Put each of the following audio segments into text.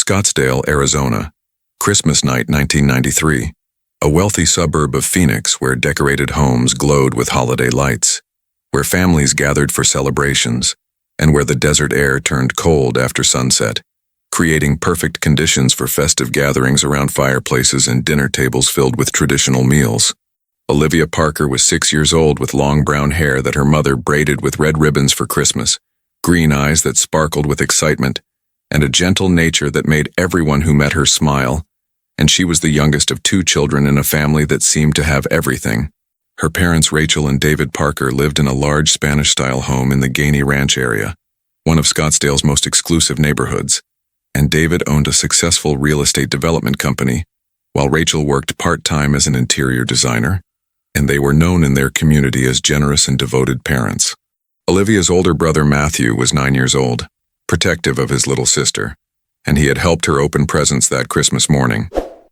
Scottsdale, Arizona. Christmas night 1993. A wealthy suburb of Phoenix where decorated homes glowed with holiday lights, where families gathered for celebrations, and where the desert air turned cold after sunset, creating perfect conditions for festive gatherings around fireplaces and dinner tables filled with traditional meals. Olivia Parker was 6 years old with long brown hair that her mother braided with red ribbons for Christmas, green eyes that sparkled with excitement, and a gentle nature that made everyone who met her smile. And she was the youngest of 2 children in a family that seemed to have everything. Her parents, Rachel and David Parker, lived in a large Spanish-style home in the Gainey Ranch area, one of Scottsdale's most exclusive neighborhoods, and David owned a successful real estate development company, while Rachel worked part-time as an interior designer, and they were known in their community as generous and devoted parents. Olivia's older brother Matthew was 9 years old, protective of his little sister, and he had helped her open presents that Christmas morning,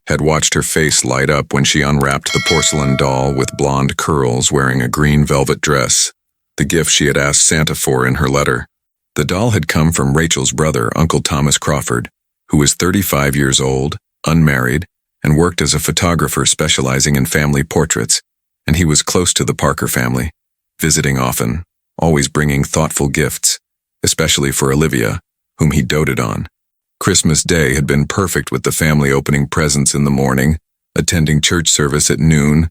had watched her face light up when she unwrapped the porcelain doll with blonde curls wearing a green velvet dress, the gift she had asked Santa for in her letter. The doll had come from Rachel's brother, Uncle Thomas Crawford, who was 35 years old, unmarried, and worked as a photographer specializing in family portraits, and he was close to the Parker family, visiting often, always bringing thoughtful gifts, especially for Olivia, whom he doted on. Christmas Day had been perfect with the family opening presents in the morning, attending church service at noon,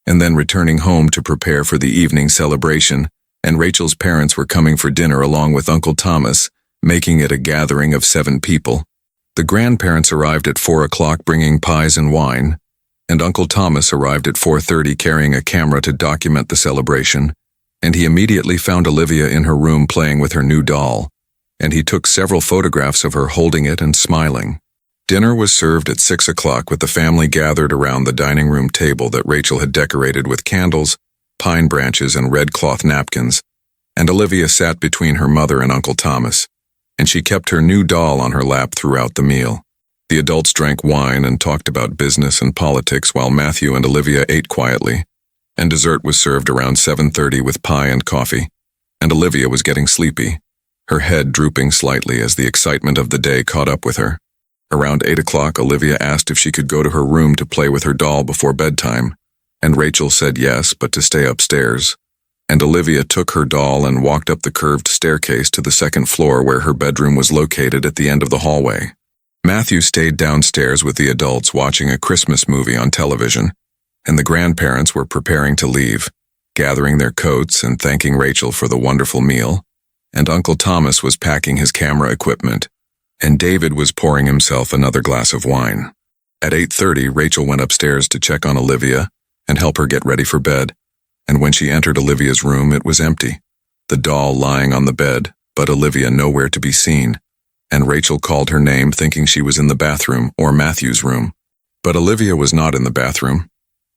and then returning home to prepare for the evening celebration, and Rachel's parents were coming for dinner along with Uncle Thomas, making it a gathering of 7 people. The grandparents arrived at 4 o'clock bringing pies and wine, and Uncle Thomas arrived at 4:30 carrying a camera to document the celebration, and he immediately found Olivia in her room playing with her new doll, and he took several photographs of her holding it and smiling. Dinner was served at 6 o'clock with the family gathered around the dining room table that Rachel had decorated with candles, pine branches, and red cloth napkins, and Olivia sat between her mother and Uncle Thomas, and she kept her new doll on her lap throughout the meal. The adults drank wine and talked about business and politics while Matthew and Olivia ate quietly, and dessert was served around 7:30 with pie and coffee, and Olivia was getting sleepy, her head drooping slightly as the excitement of the day caught up with her. Around 8 o'clock, Olivia asked if she could go to her room to play with her doll before bedtime, and Rachel said yes, but to stay upstairs. And Olivia took her doll and walked up the curved staircase to the 2nd floor where her bedroom was located at the end of the hallway. Matthew stayed downstairs with the adults watching a Christmas movie on television, and the grandparents were preparing to leave, gathering their coats and thanking Rachel for the wonderful meal, and Uncle Thomas was packing his camera equipment, and David was pouring himself another glass of wine. At 8:30, Rachel went upstairs to check on Olivia and help her get ready for bed, and when she entered Olivia's room, it was empty, the doll lying on the bed, but Olivia nowhere to be seen, and Rachel called her name thinking she was in the bathroom or Matthew's room. But Olivia was not in the bathroom,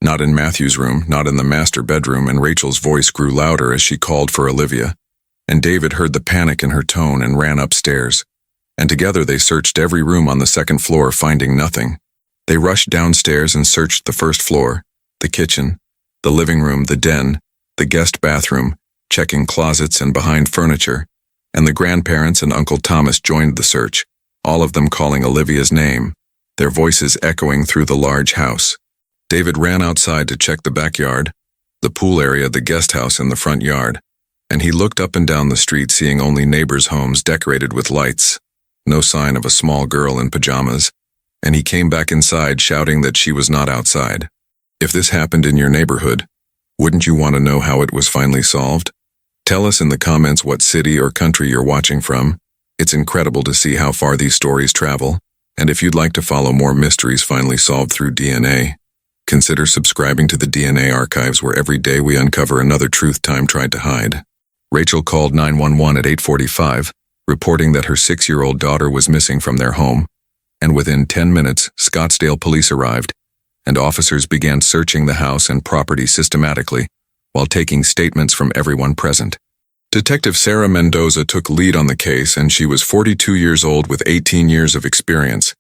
not in Matthew's room, not in the master bedroom, and Rachel's voice grew louder as she called for Olivia, and David heard the panic in her tone and ran upstairs, and together they searched every room on the 2nd floor, finding nothing. They rushed downstairs and searched the 1st floor, the kitchen, the living room, the den, the guest bathroom, checking closets and behind furniture, and the grandparents and Uncle Thomas joined the search, all of them calling Olivia's name, their voices echoing through the large house. David ran outside to check the backyard, the pool area, the guest house, and the front yard, and he looked up and down the street seeing only neighbors' homes decorated with lights, no sign of a small girl in pajamas, and he came back inside shouting that she was not outside. If this happened in your neighborhood, wouldn't you want to know how it was finally solved? Tell us in the comments what city or country you're watching from. It's incredible to see how far these stories travel, and if you'd like to follow more mysteries finally solved through DNA, consider subscribing to the DNA archives where every day we uncover another truth time tried to hide. Rachel called 911 at 8:45, reporting that her 6-year-old daughter was missing from their home, and within 10 minutes, Scottsdale police arrived, and officers began searching the house and property systematically while taking statements from everyone present. Detective Sarah Mendoza took lead on the case, and she was 42 years old with 18 years of experience,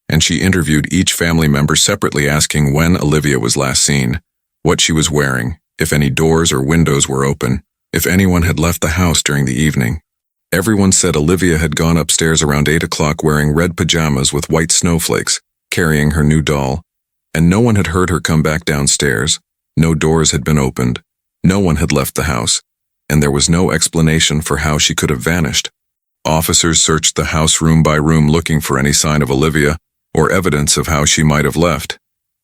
and she interviewed each family member separately, asking when Olivia was last seen, what she was wearing, if any doors or windows were open, if anyone had left the house during the evening. Everyone said Olivia had gone upstairs around 8 o'clock wearing red pajamas with white snowflakes, carrying her new doll, and no one had heard her come back downstairs, no doors had been opened, no one had left the house, and there was no explanation for how she could have vanished. Officers searched the house room by room looking for any sign of Olivia or evidence of how she might have left,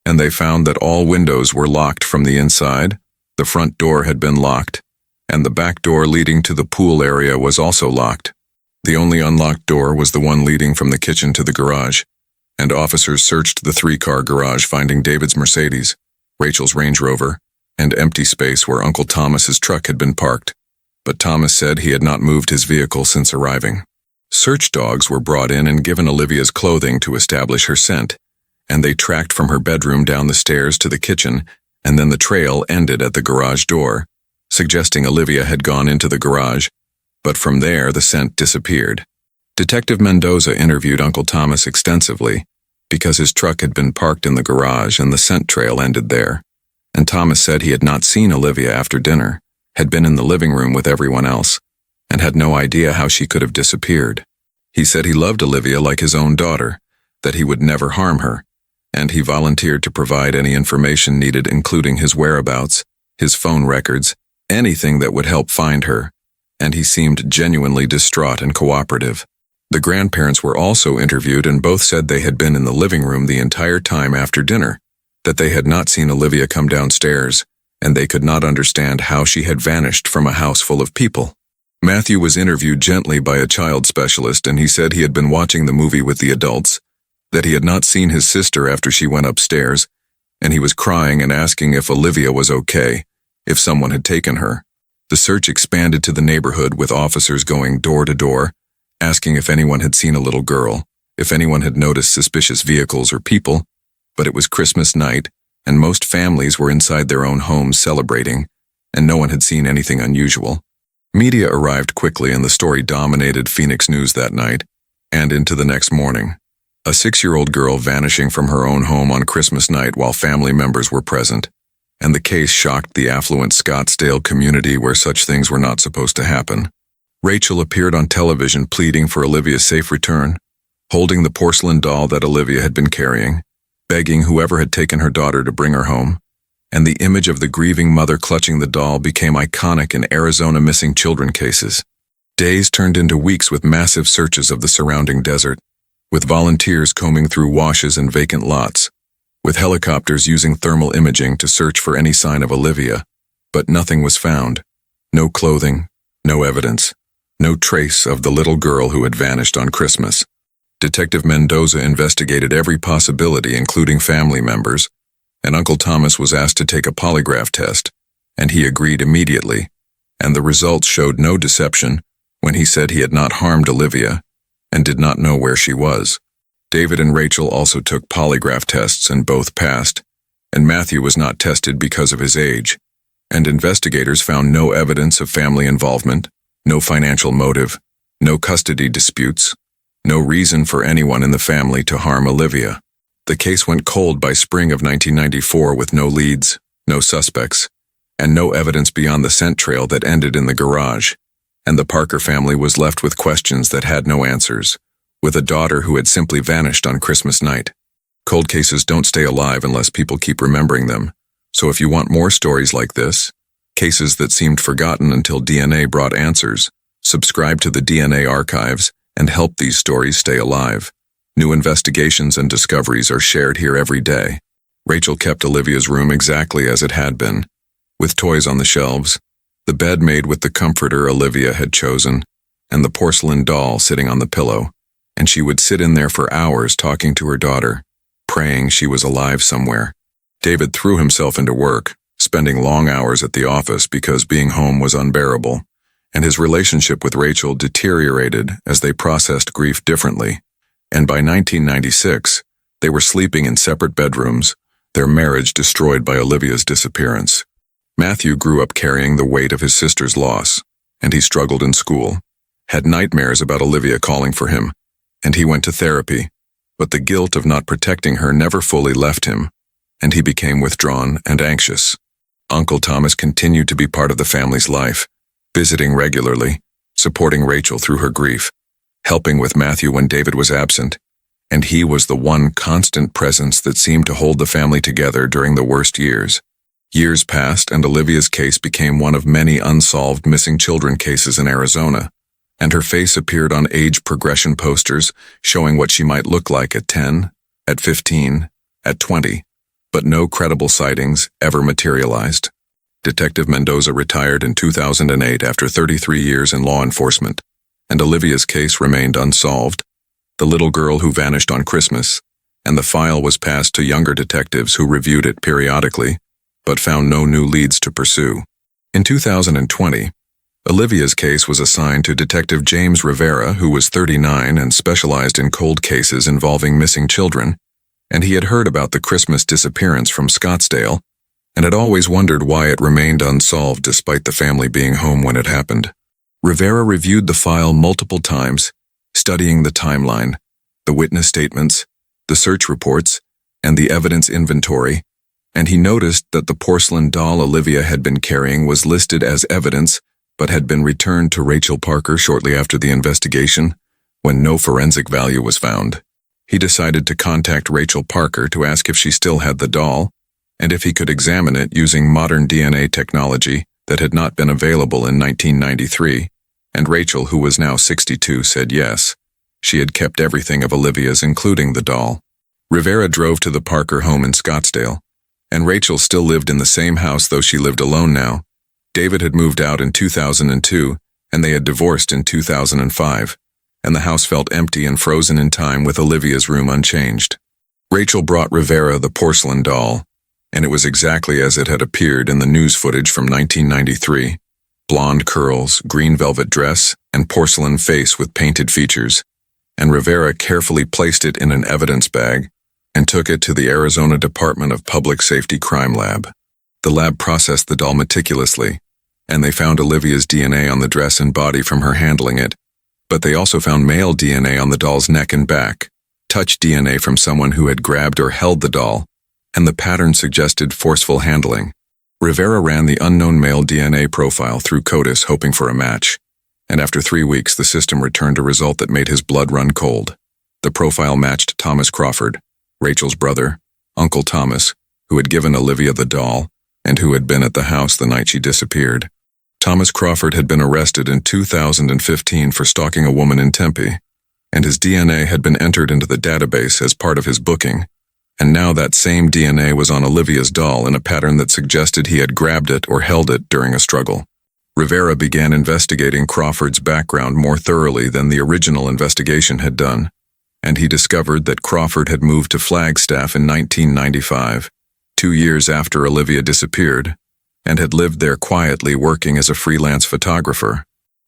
and they found that all windows were locked from the inside, the front door had been locked, and the back door leading to the pool area was also locked. The only unlocked door was the one leading from the kitchen to the garage, and officers searched the 3-car garage, finding David's Mercedes, Rachel's Range Rover, and empty space where Uncle Thomas's truck had been parked, but Thomas said he had not moved his vehicle since arriving. Search dogs were brought in and given Olivia's clothing to establish her scent, and they tracked from her bedroom down the stairs to the kitchen, and then the trail ended at the garage door, suggesting Olivia had gone into the garage, but from there the scent disappeared. Detective Mendoza interviewed Uncle Thomas extensively because his truck had been parked in the garage and the scent trail ended there, and Thomas said he had not seen Olivia after dinner, had been in the living room with everyone else, and had no idea how she could have disappeared. He said he loved Olivia like his own daughter, that he would never harm her, and he volunteered to provide any information needed, including his whereabouts, his phone records, anything that would help find her, and he seemed genuinely distraught and cooperative. The grandparents were also interviewed and both said they had been in the living room the entire time after dinner, that they had not seen Olivia come downstairs, and they could not understand how she had vanished from a house full of people. Matthew was interviewed gently by a child specialist, and he said he had been watching the movie with the adults, that he had not seen his sister after she went upstairs, and he was crying and asking if Olivia was okay, if someone had taken her. The search expanded to the neighborhood with officers going door to door, asking if anyone had seen a little girl, if anyone had noticed suspicious vehicles or people, but it was Christmas night, and most families were inside their own homes celebrating, and no one had seen anything unusual. Media arrived quickly and the story dominated Phoenix news that night, and into the next morning. A 6-year-old girl vanishing from her own home on Christmas night while family members were present, and the case shocked the affluent Scottsdale community where such things were not supposed to happen. Rachel appeared on television pleading for Olivia's safe return, holding the porcelain doll that Olivia had been carrying, begging whoever had taken her daughter to bring her home, and the image of the grieving mother clutching the doll became iconic in Arizona missing children cases. Days turned into weeks with massive searches of the surrounding desert, with volunteers combing through washes and vacant lots, with helicopters using thermal imaging to search for any sign of Olivia, but nothing was found. No clothing, no evidence, no trace of the little girl who had vanished on Christmas. Detective Mendoza investigated every possibility, including family members, and Uncle Thomas was asked to take a polygraph test, and he agreed immediately, and the results showed no deception when he said he had not harmed Olivia and did not know where she was. David and Rachel also took polygraph tests and both passed, and Matthew was not tested because of his age, and investigators found no evidence of family involvement, no financial motive, no custody disputes, no reason for anyone in the family to harm Olivia. The case went cold by spring of 1994 with no leads, no suspects, and no evidence beyond the scent trail that ended in the garage, and the Parker family was left with questions that had no answers, with a daughter who had simply vanished on Christmas night. Cold cases don't stay alive unless people keep remembering them, so if you want more stories like this, cases that seemed forgotten until DNA brought answers, subscribe to the DNA archives and help these stories stay alive. New investigations and discoveries are shared here every day. Rachel kept Olivia's room exactly as it had been, with toys on the shelves, the bed made with the comforter Olivia had chosen, and the porcelain doll sitting on the pillow, and she would sit in there for hours talking to her daughter, praying she was alive somewhere. David threw himself into work, spending long hours at the office because being home was unbearable, and his relationship with Rachel deteriorated as they processed grief differently, and by 1996, they were sleeping in separate bedrooms, their marriage destroyed by Olivia's disappearance. Matthew grew up carrying the weight of his sister's loss, and he struggled in school, had nightmares about Olivia calling for him, and he went to therapy, but the guilt of not protecting her never fully left him, and he became withdrawn and anxious. Uncle Thomas continued to be part of the family's life, visiting regularly, supporting Rachel through her grief, helping with Matthew when David was absent, and he was the one constant presence that seemed to hold the family together during the worst years. Years passed, and Olivia's case became one of many unsolved missing children cases in Arizona, and her face appeared on age progression posters showing what she might look like at 10, at 15, at 20, but no credible sightings ever materialized. Detective Mendoza retired in 2008 after 33 years in law enforcement, and Olivia's case remained unsolved. The little girl who vanished on Christmas, and the file was passed to younger detectives who reviewed it periodically, but found no new leads to pursue. In 2020, Olivia's case was assigned to Detective James Rivera, who was 39 and specialized in cold cases involving missing children, and he had heard about the Christmas disappearance from Scottsdale, and had always wondered why it remained unsolved despite the family being home when it happened. Rivera reviewed the file multiple times, studying the timeline, the witness statements, the search reports, and the evidence inventory, and he noticed that the porcelain doll Olivia had been carrying was listed as evidence but had been returned to Rachel Parker shortly after the investigation, when no forensic value was found. He decided to contact Rachel Parker to ask if she still had the doll, and if he could examine it using modern DNA technology that had not been available in 1993, and Rachel, who was now 62, said yes. She had kept everything of Olivia's, including the doll. Rivera drove to the Parker home in Scottsdale, and Rachel still lived in the same house, though she lived alone now. David had moved out in 2002, and they had divorced in 2005, and the house felt empty and frozen in time with Olivia's room unchanged. Rachel brought Rivera the porcelain doll, and it was exactly as it had appeared in the news footage from 1993. Blonde curls, green velvet dress, and porcelain face with painted features, and Rivera carefully placed it in an evidence bag and took it to the Arizona Department of Public Safety Crime Lab. The lab processed the doll meticulously, and they found Olivia's DNA on the dress and body from her handling it, but they also found male DNA on the doll's neck and back, touch DNA from someone who had grabbed or held the doll, and the pattern suggested forceful handling. Rivera ran the unknown male DNA profile through CODIS hoping for a match, and after 3 weeks the system returned a result that made his blood run cold. The profile matched Thomas Crawford, Rachel's brother, Uncle Thomas, who had given Olivia the doll, and who had been at the house the night she disappeared. Thomas Crawford had been arrested in 2015 for stalking a woman in Tempe, and his DNA had been entered into the database as part of his booking, and now that same DNA was on Olivia's doll in a pattern that suggested he had grabbed it or held it during a struggle. Rivera began investigating Crawford's background more thoroughly than the original investigation had done, and he discovered that Crawford had moved to Flagstaff in 1995, 2 years after Olivia disappeared, and had lived there quietly working as a freelance photographer.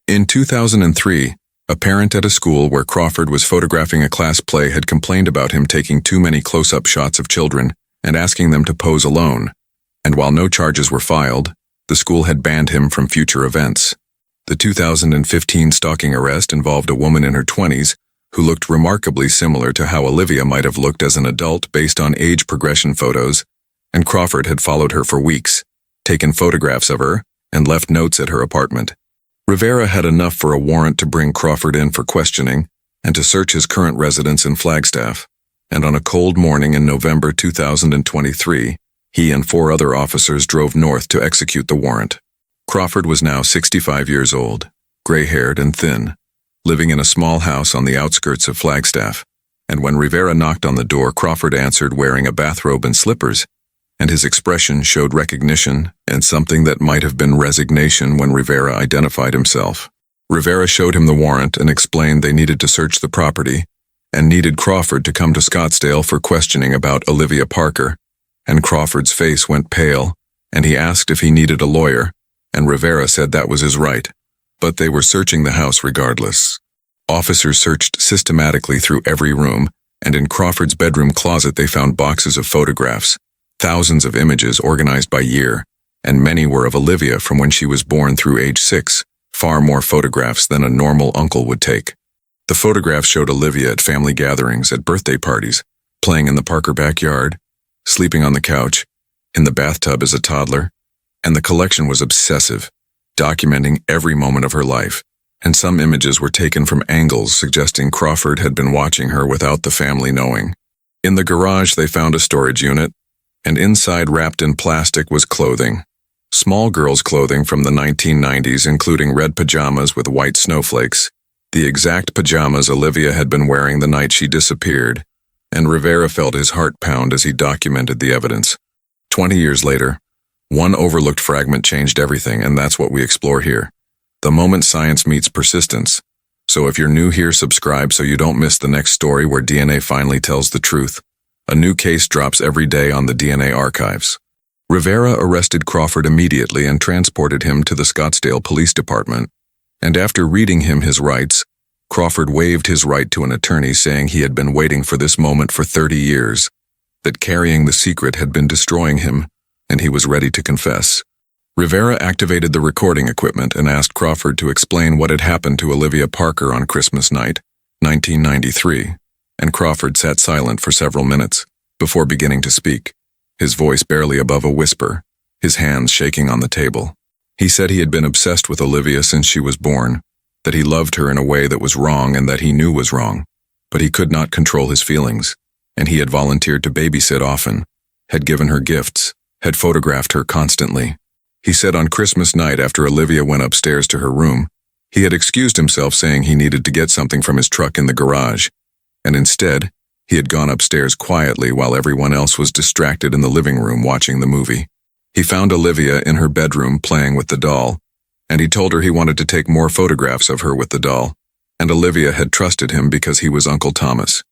In 2003, a parent at a school where Crawford was photographing a class play had complained about him taking too many close-up shots of children and asking them to pose alone, and while no charges were filed, the school had banned him from future events. The 2015 stalking arrest involved a woman in her 20s who looked remarkably similar to how Olivia might have looked as an adult based on age progression photos, and Crawford had followed her for weeks, taken photographs of her, and left notes at her apartment. Rivera had enough for a warrant to bring Crawford in for questioning and to search his current residence in Flagstaff, and on a cold morning in November 2023, he and 4 other officers drove north to execute the warrant. Crawford was now 65 years old, gray-haired and thin, living in a small house on the outskirts of Flagstaff, and when Rivera knocked on the door, Crawford answered wearing a bathrobe and slippers, and his expression showed recognition and something that might have been resignation when Rivera identified himself. Rivera showed him the warrant and explained they needed to search the property and needed Crawford to come to Scottsdale for questioning about Olivia Parker, and Crawford's face went pale, and he asked if he needed a lawyer, and Rivera said that was his right, but they were searching the house regardless. Officers searched systematically through every room, and in Crawford's bedroom closet they found boxes of photographs, thousands of images organized by year, and many were of Olivia from when she was born through age 6, far more photographs than a normal uncle would take. The photographs showed Olivia at family gatherings, at birthday parties, playing in the Parker backyard, sleeping on the couch, in the bathtub as a toddler, and the collection was obsessive, documenting every moment of her life, and some images were taken from angles suggesting Crawford had been watching her without the family knowing. In the garage, they found a storage unit, and inside, wrapped in plastic, was clothing. Small girls' clothing from the 1990s, including red pajamas with white snowflakes, the exact pajamas Olivia had been wearing the night she disappeared, and Rivera felt his heart pound as he documented the evidence. 20 years later, one overlooked fragment changed everything, and that's what we explore here. The moment science meets persistence. So if you're new here, subscribe so you don't miss the next story where DNA finally tells the truth. A new case drops every day on the DNA archives. Rivera arrested Crawford immediately and transported him to the Scottsdale Police Department. And after reading him his rights, Crawford waived his right to an attorney, saying he had been waiting for this moment for 30 years, that carrying the secret had been destroying him, and he was ready to confess. Rivera activated the recording equipment and asked Crawford to explain what had happened to Olivia Parker on Christmas night, 1993, and Crawford sat silent for several minutes before beginning to speak, his voice barely above a whisper, his hands shaking on the table. He said he had been obsessed with Olivia since she was born, that he loved her in a way that was wrong and that he knew was wrong, but he could not control his feelings, and he had volunteered to babysit often, had given her gifts, had photographed her constantly. He said on Christmas night, after Olivia went upstairs to her room, he had excused himself, saying he needed to get something from his truck in the garage, and instead, he had gone upstairs quietly while everyone else was distracted in the living room watching the movie. He found Olivia in her bedroom playing with the doll, and he told her he wanted to take more photographs of her with the doll, and Olivia had trusted him because he was Uncle Thomas,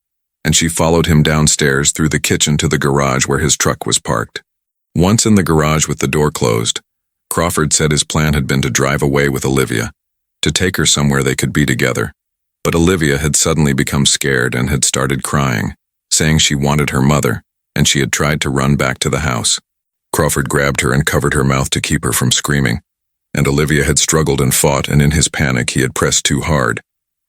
and she followed him downstairs through the kitchen to the garage where his truck was parked. Once in the garage with the door closed, Crawford said his plan had been to drive away with Olivia, to take her somewhere they could be together. But Olivia had suddenly become scared and had started crying, saying she wanted her mother, and she had tried to run back to the house. Crawford grabbed her and covered her mouth to keep her from screaming, and Olivia had struggled and fought, and in his panic he had pressed too hard,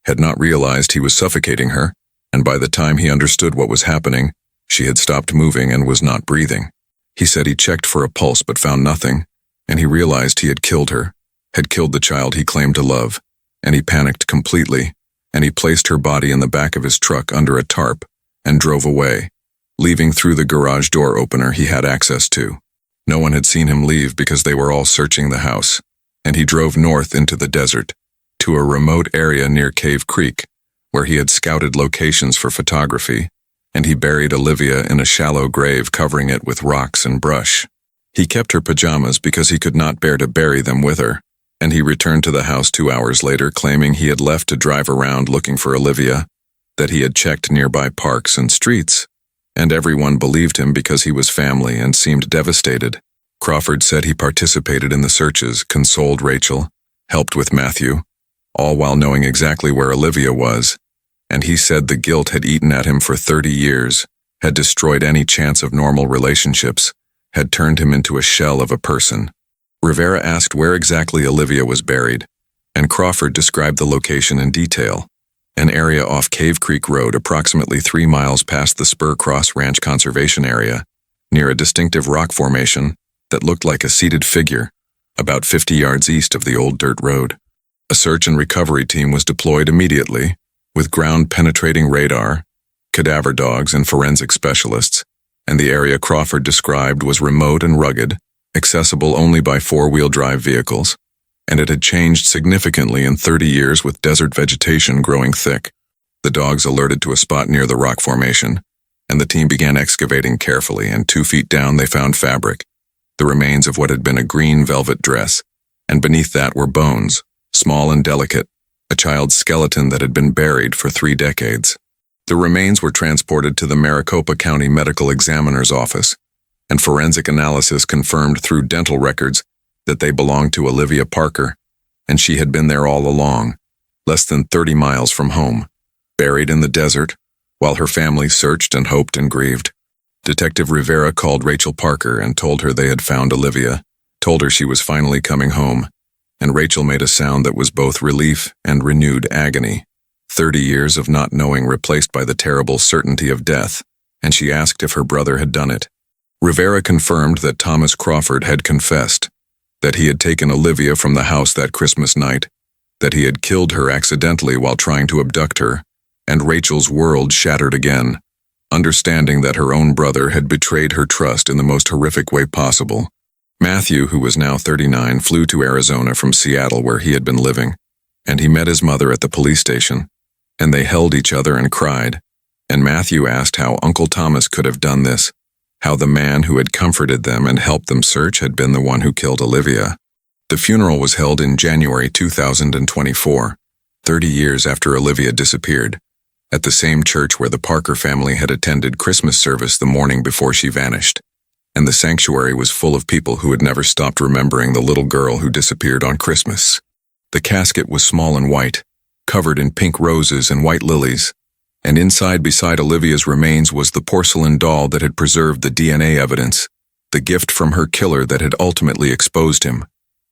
had not realized he was suffocating her, and by the time he understood what was happening, she had stopped moving and was not breathing. He said he checked for a pulse but found nothing, and he realized he had killed her, had killed the child he claimed to love, and he panicked completely, and he placed her body in the back of his truck under a tarp and drove away, leaving through the garage door opener he had access to. No one had seen him leave because they were all searching the house, and he drove north into the desert, to a remote area near Cave Creek, where he had scouted locations for photography, and he buried Olivia in a shallow grave, covering it with rocks and brush. He kept her pajamas because he could not bear to bury them with her, and he returned to the house 2 hours later, claiming he had left to drive around looking for Olivia, that he had checked nearby parks and streets, and everyone believed him because he was family and seemed devastated. Crawford said he participated in the searches, consoled Rachel, helped with Matthew, all while knowing exactly where Olivia was, and he said the guilt had eaten at him for 30 years, had destroyed any chance of normal relationships, had turned him into a shell of a person. Rivera asked where exactly Olivia was buried, and Crawford described the location in detail, an area off Cave Creek Road approximately 3 miles past the Spur Cross Ranch Conservation Area, near a distinctive rock formation that looked like a seated figure, about 50 yards east of the old dirt road. A search and recovery team was deployed immediately, with ground-penetrating radar, cadaver dogs, and forensic specialists, and the area Crawford described was remote and rugged, accessible only by 4-wheel drive vehicles, and it had changed significantly in 30 years with desert vegetation growing thick. The dogs alerted to a spot near the rock formation, and the team began excavating carefully, and 2 feet down they found fabric, the remains of what had been a green velvet dress, and beneath that were bones, small and delicate, a child's skeleton that had been buried for 3 decades. The remains were transported to the Maricopa County Medical Examiner's office, and forensic analysis confirmed through dental records that they belonged to Olivia Parker, and she had been there all along, less than 30 miles from home, buried in the desert, while her family searched and hoped and grieved. Detective Rivera called Rachel Parker and told her they had found Olivia, told her she was finally coming home, and Rachel made a sound that was both relief and renewed agony. 30 years of not knowing replaced by the terrible certainty of death, and she asked if her brother had done it. Rivera confirmed that Thomas Crawford had confessed, that he had taken Olivia from the house that Christmas night, that he had killed her accidentally while trying to abduct her, and Rachel's world shattered again, understanding that her own brother had betrayed her trust in the most horrific way possible. Matthew, who was now 39, flew to Arizona from Seattle where he had been living, and he met his mother at the police station, and they held each other and cried, and Matthew asked how Uncle Thomas could have done this, how the man who had comforted them and helped them search had been the one who killed Olivia. The funeral was held in January 2024, 30 years after Olivia disappeared, at the same church where the Parker family had attended Christmas service the morning before she vanished, and the sanctuary was full of people who had never stopped remembering the little girl who disappeared on Christmas. The casket was small and white, covered in pink roses and white lilies, and inside beside Olivia's remains was the porcelain doll that had preserved the DNA evidence, the gift from her killer that had ultimately exposed him,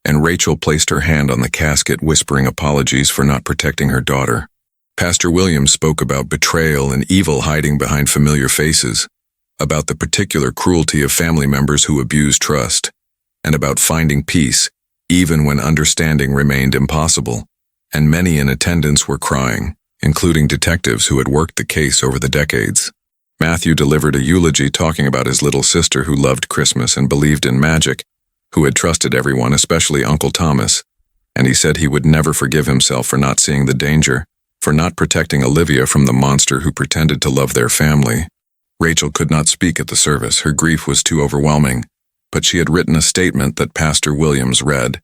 and Rachel placed her hand on the casket, whispering apologies for not protecting her daughter. Pastor Williams spoke about betrayal and evil hiding behind familiar faces, about the particular cruelty of family members who abuse trust, and about finding peace, even when understanding remained impossible, and many in attendance were crying, including detectives who had worked the case over the decades. Matthew delivered a eulogy talking about his little sister who loved Christmas and believed in magic, who had trusted everyone, especially Uncle Thomas, and he said he would never forgive himself for not seeing the danger, for not protecting Olivia from the monster who pretended to love their family. Rachel could not speak at the service, her grief was too overwhelming, but she had written a statement that Pastor Williams read,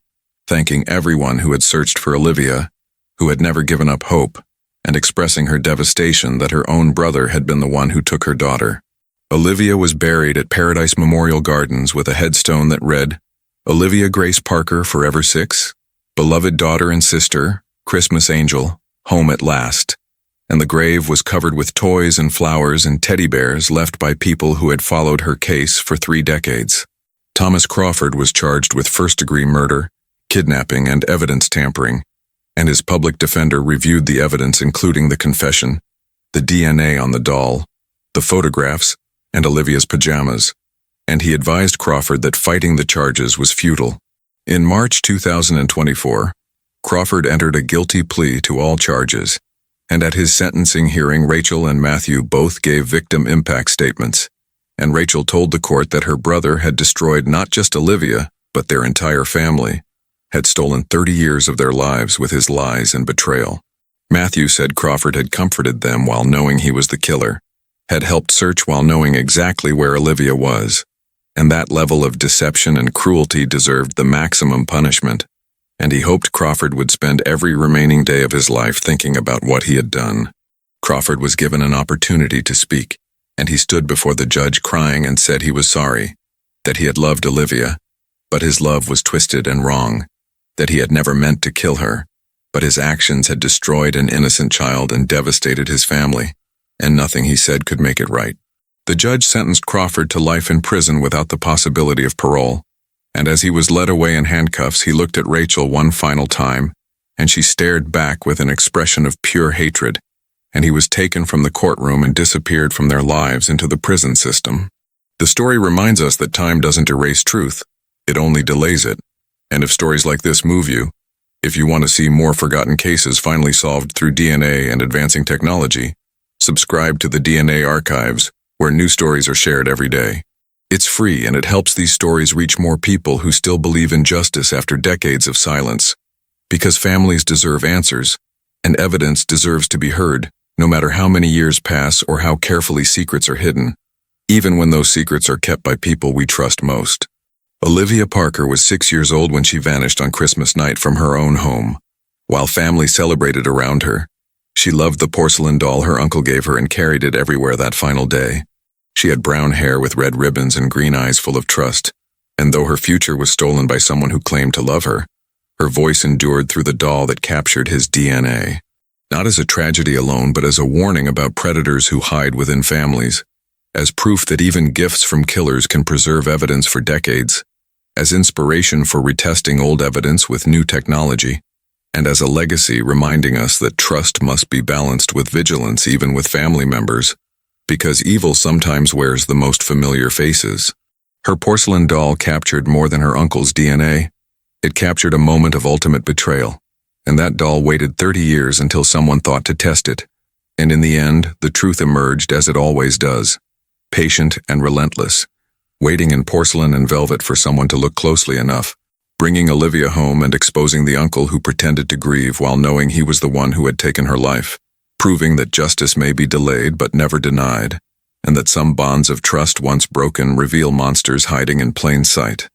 thanking everyone who had searched for Olivia, who had never given up hope, and expressing her devastation that her own brother had been the one who took her daughter. Olivia was buried at Paradise Memorial Gardens with a headstone that read, Olivia Grace Parker, forever 6, beloved daughter and sister, Christmas angel, home at last. And the grave was covered with toys and flowers and teddy bears left by people who had followed her case for 3 decades. Thomas Crawford was charged with first-degree murder, kidnapping, and evidence tampering, and his public defender reviewed the evidence, including the confession, the DNA on the doll, the photographs, and Olivia's pajamas, and he advised Crawford that fighting the charges was futile. In March 2024, Crawford entered a guilty plea to all charges, and at his sentencing hearing, Rachel and Matthew both gave victim impact statements, and Rachel told the court that her brother had destroyed not just Olivia, but their entire family, had stolen 30 years of their lives with his lies and betrayal. Matthew said Crawford had comforted them while knowing he was the killer, had helped search while knowing exactly where Olivia was, and that level of deception and cruelty deserved the maximum punishment, and he hoped Crawford would spend every remaining day of his life thinking about what he had done. Crawford was given an opportunity to speak, and he stood before the judge crying and said he was sorry, that he had loved Olivia, but his love was twisted and wrong, that he had never meant to kill her, but his actions had destroyed an innocent child and devastated his family, and nothing he said could make it right. The judge sentenced Crawford to life in prison without the possibility of parole, and as he was led away in handcuffs, he looked at Rachel one final time, and she stared back with an expression of pure hatred, and he was taken from the courtroom and disappeared from their lives into the prison system. The story reminds us that time doesn't erase truth, it only delays it. And if stories like this move you, if you want to see more forgotten cases finally solved through DNA and advancing technology, subscribe to the DNA Archives, where new stories are shared every day. It's free and it helps these stories reach more people who still believe in justice after decades of silence. Because families deserve answers, and evidence deserves to be heard, no matter how many years pass or how carefully secrets are hidden, even when those secrets are kept by people we trust most. Olivia Parker was 6 years old when she vanished on Christmas night from her own home. While family celebrated around her, she loved the porcelain doll her uncle gave her and carried it everywhere that final day. She had brown hair with red ribbons and green eyes full of trust, and though her future was stolen by someone who claimed to love her, her voice endured through the doll that captured his DNA. Not as a tragedy alone, but as a warning about predators who hide within families, as proof that even gifts from killers can preserve evidence for decades, as inspiration for retesting old evidence with new technology, and as a legacy reminding us that trust must be balanced with vigilance even with family members, because evil sometimes wears the most familiar faces. Her porcelain doll captured more than her uncle's DNA. It captured a moment of ultimate betrayal, And that doll waited 30 years until someone thought to test it. And in the end, the truth emerged as it always does. Patient and relentless, waiting in porcelain and velvet for someone to look closely enough, bringing Olivia home and exposing the uncle who pretended to grieve while knowing he was the one who had taken her life, proving that justice may be delayed but never denied, and that some bonds of trust once broken reveal monsters hiding in plain sight.